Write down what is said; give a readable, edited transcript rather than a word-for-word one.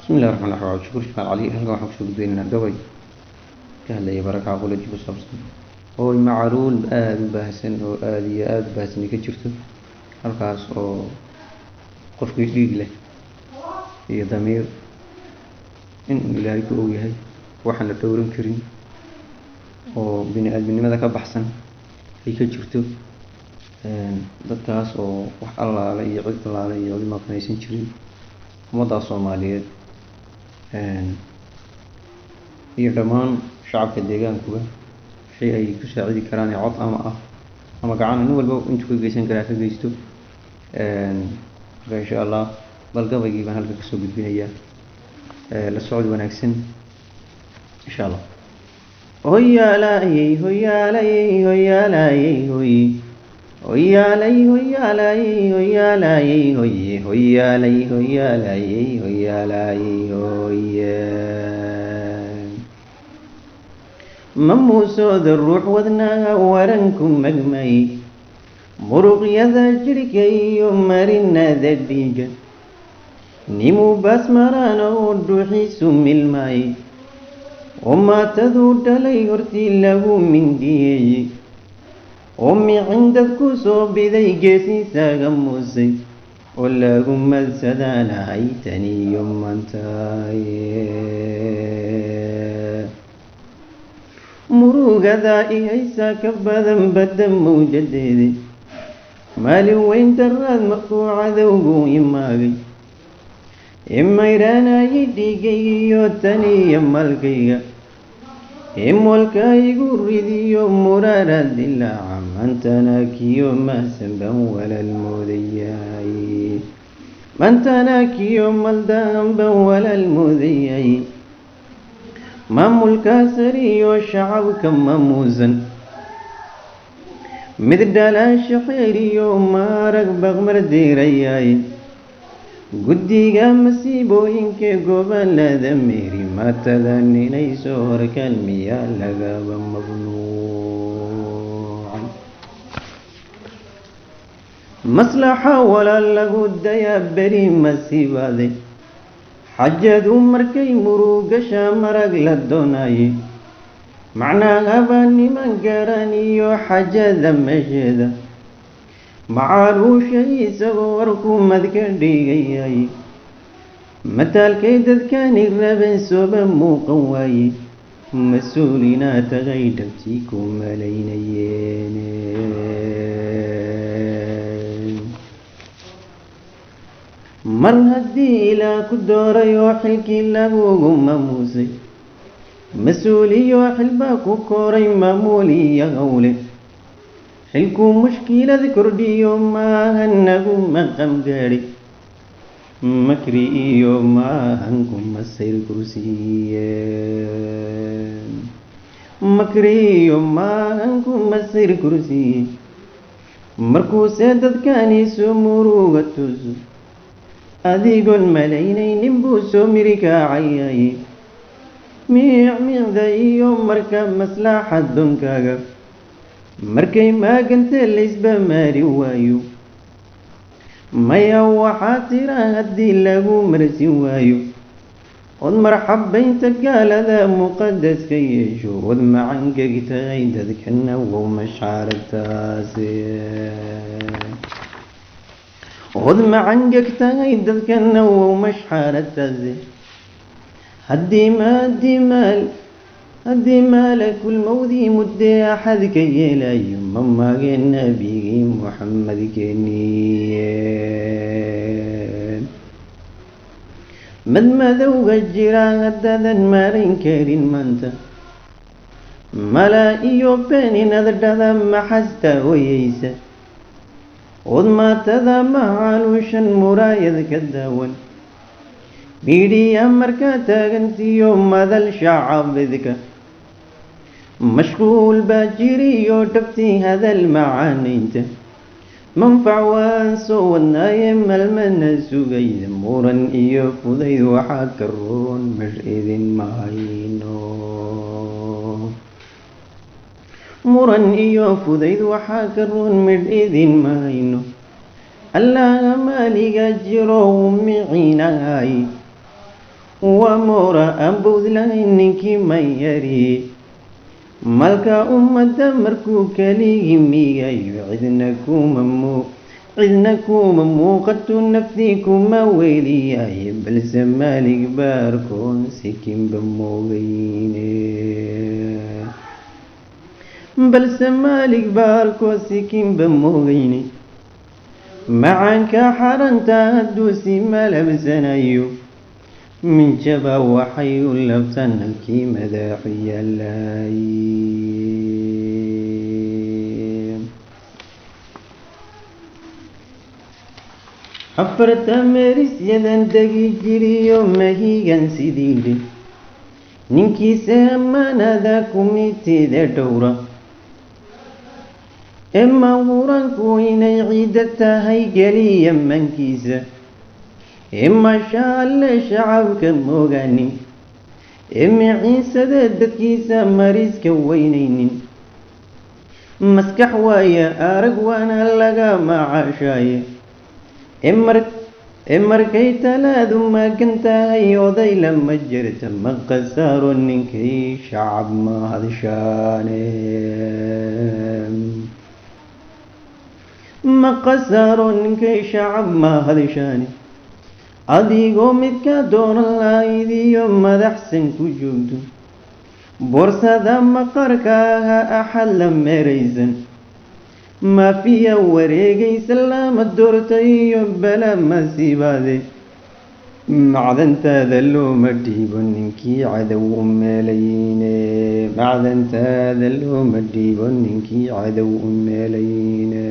بسم الله الرحمن الرحيم شكر شمال علي هل waxaan kusoo gudbeynaynaa gabay ka hadlaya baraka aqoonta ku saabsan oo macluul aad u baahsan oo aad iyo aad baahsan ka jirto halkaas oo qofkii dhiig leh iyo damiir in ilaahay ku og yahay waxaan la dhowran karin oo bini aadminimada ka baxsan ay ka jirto dadkaas oo wax allaale iyo cid allaale iyo wali ma qanaysan jirin ummadda Soomaaliyeed iyo dhammaan shacabka deegaanka shay ay ku saacidi karaan cod ama gacan in walba intuu ka geysan kara ka geysto insha Allah bal gabaygi baan halka ka soo gudbinaya la socod wanaagsan insha Allah hoyaalay hoyaalay hoyaalay hoy hoyaalay hoyaalay hoyaalay hoy hoyaalay hoyaalay hoyaalay hoy mamuusoo ruux wadnaa waranku magmay muruqyada jirka iyo marinada dhiiga nimu basmaraan oo dhuuxiisu milmay oo maatadu dhalay hortii lagu mindiyey oo micindad ku soo biday geesiisaaga muusay oo lagu madsadaanahay taniyo maantaaye murugada ihaysa ka badan badda mawjadeeda maalin weyn daraad markuu cadowgu imaagay imayraanayay dhiigaygiyo taniyo malkayga imolka igu ridiyo muraara dilaaca maantana kiyo mahsanban walaal moodayay maantana kiyo maldaanban walaal moodayay maamulka sariyo shacabka mamuusan mid dhalaasha xeeriyo maarag baqmar deerayay guddiga masiibooyinka gobolada meeri maatadan inay soo horkalmiyaa lagaba mamnuucan maslaxa walaal lagu dayaa beri masiibaaday xajadu markay murugasha marag la doonayay macnaagaba niman garan iyo xajada meesheeda macaaluusha isagoo warku madka dhigayay mataalkay dadkani raben sooba muuqan waaye mas-uulina tagay dhabtii ku malaynayeen mar haddii ilaa ku dooray oo xilkii lagugu mamuusay mas-uuliyo xilbaa ku koray maamuul iyo howle xilku mushkilad kordhiyo maahan nagu maqam gaadhi makri iyo maahan kuma sayr kursiye makri iyo maahan kuma sayr kursiye markuuse dadkani soo muruga tuso adigoon malaynaynin buu soo miri kaacayay miicmiicda iyo marka maslaxa doonkaaga markay maaganta laysba maari waayo maya waxaa tira haddii lagu marsin waayo od marxabaynta gaalada muqadaska yeesho od macangegtahay dadkana wow mashaaragtaase od macangegtahay dadkana wow mashaaragtaase haddii maalakul mawdi muddee axadka yeelayo ma maageen nabigii muxamed keeniye madmadowga jira haddadan maarayn karin maanta malaa iyo been inaad dhada maxasta hoyaysa od maatada macaaluushan muraayad ka daawan miidhiya markaa taagantiyo madal shacabidka mashquul baa jiriyo dhabtii hadal macaanaynta manfac waan soo wadnaaye malmana sugayda muran iyo fudayd waxaa ka roon mar idin mahayno muran iyo fudayd waxaa ka roon midh idin mahayno allaha maaliga jiro miciinahay ومورا أنبوذ لهنك من يري ملك أمة مركو كليه ميغي عدنكم موقت نفسيكم ويلي بل سمالك باركون سكين بموغين بل سمالك باركو سكين بموغين معك حرنت هدوسي ملبسنايو من جبا وحي لفتن الكي مداحي اللايم أفرت مريس يدن دقي جري يوم هيغن سيديلي ننكي سيما ذاكم يتيد دورة إما وران كوين عيدتها هيقلي يمن كيسة إما شال شعبك موغاني إما عيسى ددكيسة مريس كوينين مسكح وايا أرق وانا لقا مع عشايا إمركي تلاذ ما كنت هيوضي لما جرت مقصار ننكي شعب ما هذشاني مقصار ننكي شعب ما هذشاني adigoo midka doonan lahaydiyo madaxsan ku joogto boorsada maqarkaaga axad la meeraysan maafiya wareegaysa lama doorta iyo bala masiibaade macdantaada looma dhiibo ninkii cadow u meelayne macdantaada looma dhiibo ninkii cadow u meelayne